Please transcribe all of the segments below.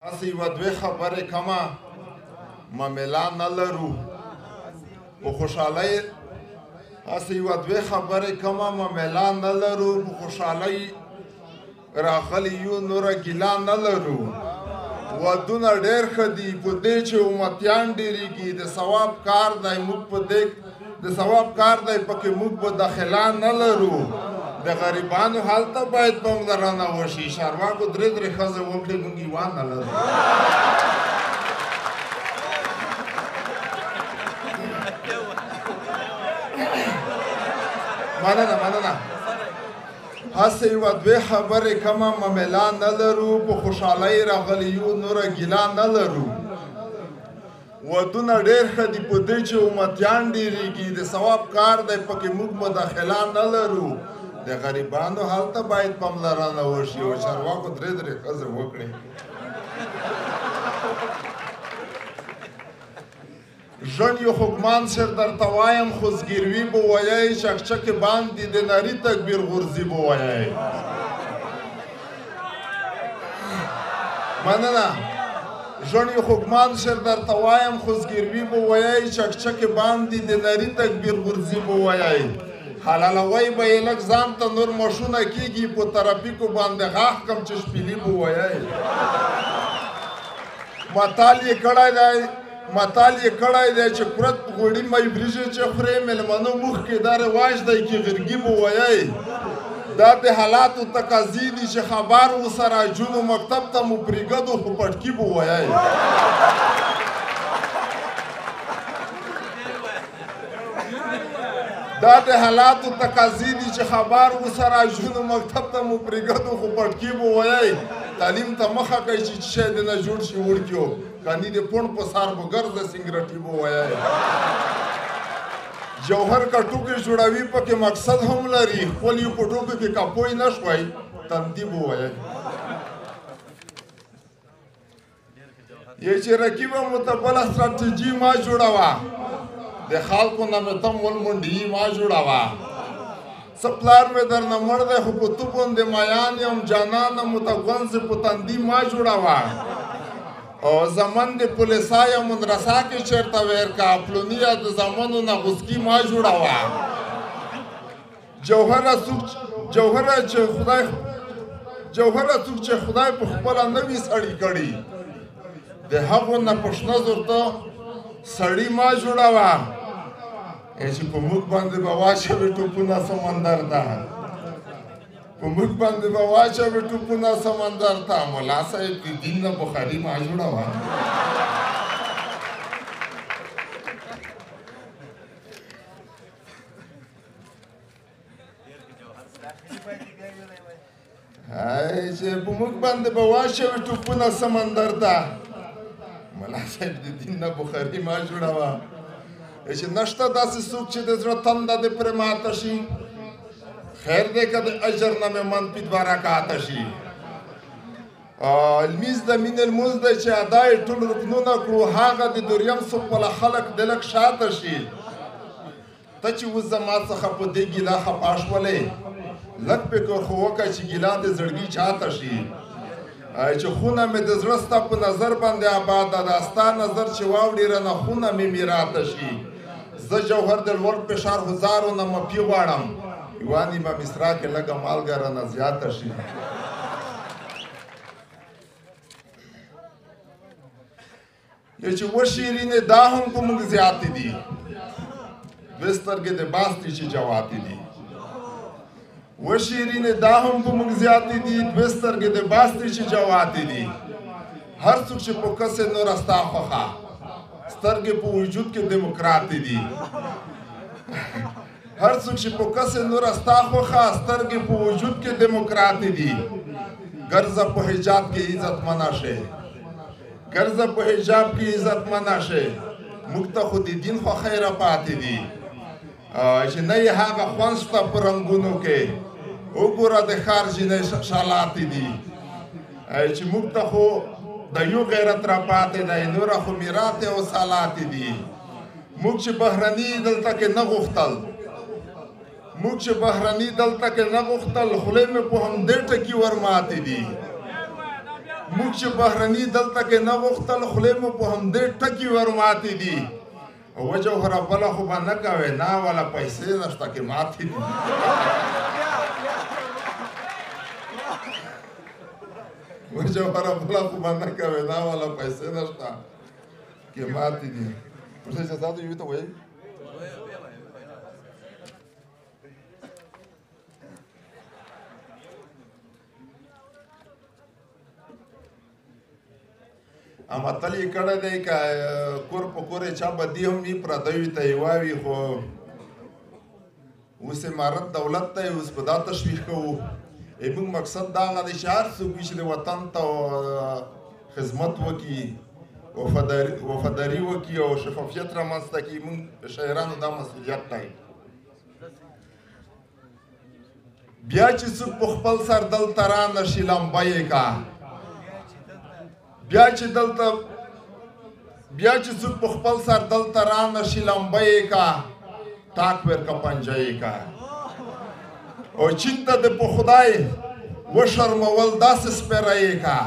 هسې یوه دوې خبرې کمه معامله نه لرو په خوشحالۍ هسې یوه دوې خبرې کمه معامله نه لرو په خوشحالۍ راغلي یو نوره ګیله نه لرو ودونه ډېر ښه دي په دې چې امتیان ډېرېږي د ثواب کار دی موږ په دې د ثواب کار دی پکې موږ به داخله نه لرو د غریبانو حال ته باید پاملرنه وشي چارواکو درې ښځې وکړي موږ یې وانه لرو مننه هسې یوه دوې خبرې کمه معامله نه لرو په خوشحالۍ راغلي یو نوره ګیله نه لرو ودونه ډېر ښه دي په دې چې امتیان ډېرېږي د ثواب کار دی پکې موږ مداخله نه لرو د غریبانو حال ته باید پاملرنه وشي او چارواکو درې ښځې وکړي ژوند یو خوږمان سر درته وایم خو زګیروي به وایئ چکچکې باندې د نري تکبیر غورځي به وایئ مننه ژوند یو خوږمان سر درته وایم خو زګیروي به وایئ چکچکې باندې د نري تکبیر غورځي به وایئ حلالوی به یې لږ ځان ته نور مشونه کېږي په ترافیکو باندې غاښ کم چې شپیلي به وایئ متال یې کړی دی چې کورت په غوړي می وریژې چې خورې مېلمنو موخ کې دا رواج دی چې غرګي به وایئ دا د حالاتو تقاضي دي چې خبر ورسره جونو مکتب ته مو پرېږدو خو پټکي به وایئ دا د حالاتو تقاضي دي چې خبر ورسره جونو مکتب ته مو پرېږدو خو پټکي به وایئ تعلیم ته مخه کوي چې شی دې نه جوړ شي وړکیو کانی د پوند په سار به ګرځه سنګرټي به وایئ جوهر کا ټوکې جوړوي پکې مقصد هم لري خپل یو په ټوکو کې کاپوی نه شوی تندي به وایئ یې چې رقیبه متبله ستراتیجي ما جوړوه د خلکو نه مې تم ولمنډي ما جوړوه سپلار مې درنه مړ دی خو په تو باندې مایان یم جانانه متغونځې په تندي ما جوړوه او زمن د پولیسای مدرسه کې چېرته ویر کا پلونیه د زمنو نه غوسکي ما جوړوه جوهره څوک چې خدای په خپله نه وي سړي کړي د هغو نه پشنه زور ته سړي ما جوړوه چې په موږ باندې به واچوي ټوپونه سمندر ته په موږ باندې به واچوي ټوپونه سمندر ته ملا صاحب د دین نه بخاري ما جوړوه چې په موږ باندې به واچوي ټوپونه سمندر ته ملا صاحب د دین نه بخاري ما جوړوه چې نشته داسې څوک چې د زړه تنده دې پرې ماته شي خیر دی که د اجر نه مې منفي دوه رکعته شي لمونځ د مینې لمونځ دی چې ادا یې ټول رکنونه کړو هغه د دریم صف والا خلک د لږ شاته شي ته چې اوس زما څخه په دې ګیله خفه شولې لږ فکر خو وکړه چې ګیله د زړګي چاته شي چې خونه مې د زړه ستا په نظر باندې آباده ده ستا نظر چې واوړي رانه خونه مې میراته شي زه جوهر د لوړ فشار هزارو نه مفي غواړم یوانې به مصرا کې لږه مالګه رانه زیاته شي چې و شیرینې دا هم په موږ زیاتې دي دوې سترګې د باز دي چې جواتې دي و شیرینې دا هم په موږ زیاتې دي دوې سترګې د باز دي چې جواتې دي هر څوک چې په کسې نوره ستا خوښه سترګې په وجود کې دموکراتې دي هر څوک چې په کسې نوره ستا خوښه سترګې په وجود کې دموکراتې دي ګرځه په حجاب کې عزت منا شي ګرځه په حجاب کې عزت منا شي موږ ته خو د دین خوښۍ راپاتې دي چې نه یې هغه خوند شته په رنګونو کې وګوره د ښار ځینې شالاتې دي چې موږ ته خو د یو غیرت راپاتې دی نوره خو میراتې او سالاتې دي موږ چې بهرني دلته کې نه غوښتل موږ چې بهرني دلته کې نه غوښتل خولې مې په همدې ټکي ورماتې دي موږ چې بهرني دلته کې نه غوښتل خولې مو په همدې ټکي ور ماتې دي وجوهره بله خو به نه کوې نه والا پیسې نشته کې ماتې دي وجوهره بله خو به نه کوې نه والا پیسې نشته کې ماتې دي ورته چې تاسو یو ته وایي اما تل یې کړی دی که کور په کور یې چا بدي هم وي پردیو ته یې واوي خو اوس امارت دولت دی اوس په دا تشویق کوو موږ مقصد دا هغه دی چې هر څوک وي چې د وطن ته خدمت وکړي وفاداري وکړي او شفافیت رامنځته کړي موږ شاعرانو دا مسؤلیت دی بیا چې څوک په خپل سر دلته رانشي لمبه یې کا بیا چې څوک په خپل سر دلته رانشي لمبه یې کا ټاک ورکه پنجه یې کا او چین ته د په خدای وشرمول داسې سپیره یې کا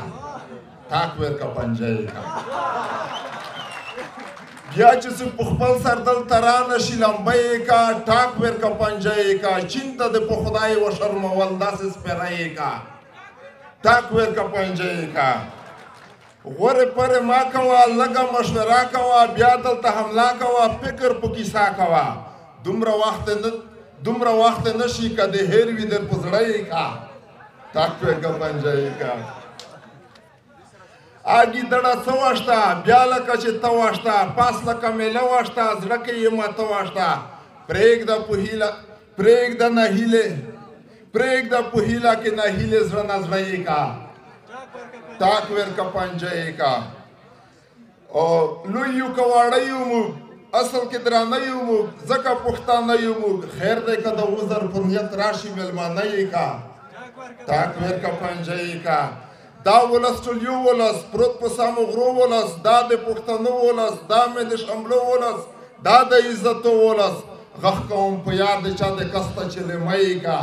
ټاک ورکه پنجه یې کا بیا چې څوک په خپل سر دلته رانشي لمبه یې کا ټاک ورکه پنجه یې کا چین ته د په خدای وشرمول داسې سپیره یې کا ټاک ورکه پنجه یې کا غورې پرې ما کوه لږه مشوره کوه بیا دلته حمله کوه فکر په کیسه کوه دومره وخت نه شي که د هیر وي در په زړه یې کا ټاک ورکه پنجه یې کا آګي دړه څه واشته بیا لکه چې ته واشته پاس لکه میله واشته زړه کې یې ماته واشته پرېږده په هیله پرېږده نه هیلې پرېږده په هیله کې نه هیلې زړه نه زړه یې کا ټاک ورکه پنجه یې کا او لوی یو که واړه یو موږ اصل کې درانه یو موږ ځکه پښتانه یو موږ خیر دی که د عذر پر نیت راشي مېلمانه یې کا ټاک ورکه پنجه یې کا دا ولس ټول یو ولس پروت په سامو غرو ولس دا د پښتنو ولس دا مې د شملو ولس دا د عزتو ولس غږ کوم په یاد د چا د کسته چې لیمه یې کا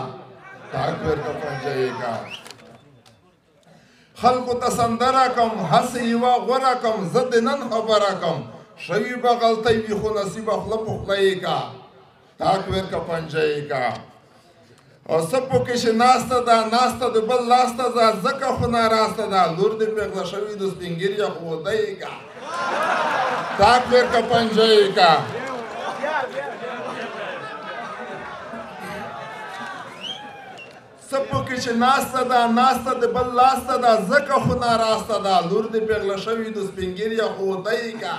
ټاک ورکه پنجه یې کا خلکو ته سندره کم هسې یوه غوره کم زه د نن خبره کم شوي به غلطۍ وي خو نصیبه خوله په خوله یې کا ټاک ورکه پنجه یې کا او څه پکې چې ناسته ده ناسته د بل لاسته ده ځکه خو ناراسته ده لور دې پېغله شوي د سپین ږیریه خو وده یې کا ټاک ورکه پنجه یې کا څه پکې چې ناسته ده ناسته د بل لاسته ده ځکه خو ناراسته ده لور دې پېغله شوي د سپین ږیریه خو وده یې کا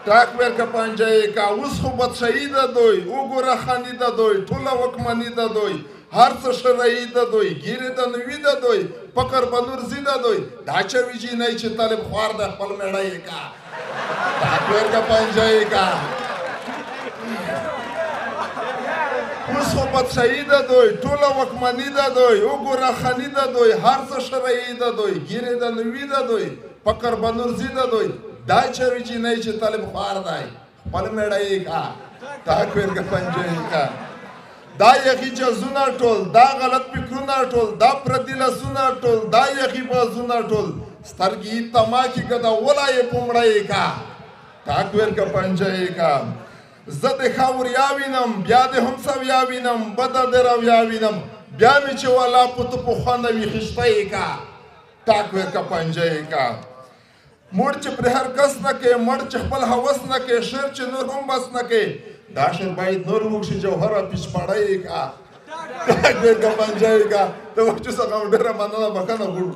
ټاک ورکه پنجه یې کا اوس خو بدشهي ده دوی وګوره خاني ده دوی ټوله واکمني ده دوی هر څه شرعي ده دوی ګیرې ده نوي ده دوی فقر به نورزي ده دوی دا چوي جینۍ چې طالب خوار ده خپل مېړه یې کا ټاک ورکه پنجه یې کا اوس خو بدشهي ده دوی ټوله واکمني ده دوی وګوره خاني ده دوی هر څه شرعي ده دوی ګیرې ده نوي ده دوی فقر به نورزي ده دوی دا چوي جینۍ چې طالب خوار دی خپل مېړه یې کا ټاک ورکه پنجه یې کا دا یخي جزونه ټول دا غلط فکرونه ټول دا پردي لاسونه ټول دا یخي بازونه ټول سترګې تماکي ګده ولا یې پومړه یې کا ټاک ورکه پنجه یې کا زه د خاوریا وینم بیا د همسویا وینم بده د رویا وینم بیا مې چې والا پوته پخوانه وي خشته یې کا ټاک ورکه پنجه یې کا مړ چې پر هر کس نه کې مړ چې خپل هوس نه کې شعر چې نور هم بس نه کې دا شعر باید نور موږ شي جوهره پیچپاړه یې کا ټاک ورکه پنجه یې کا ته وخت څخه ډېره مننه بښنه غواړو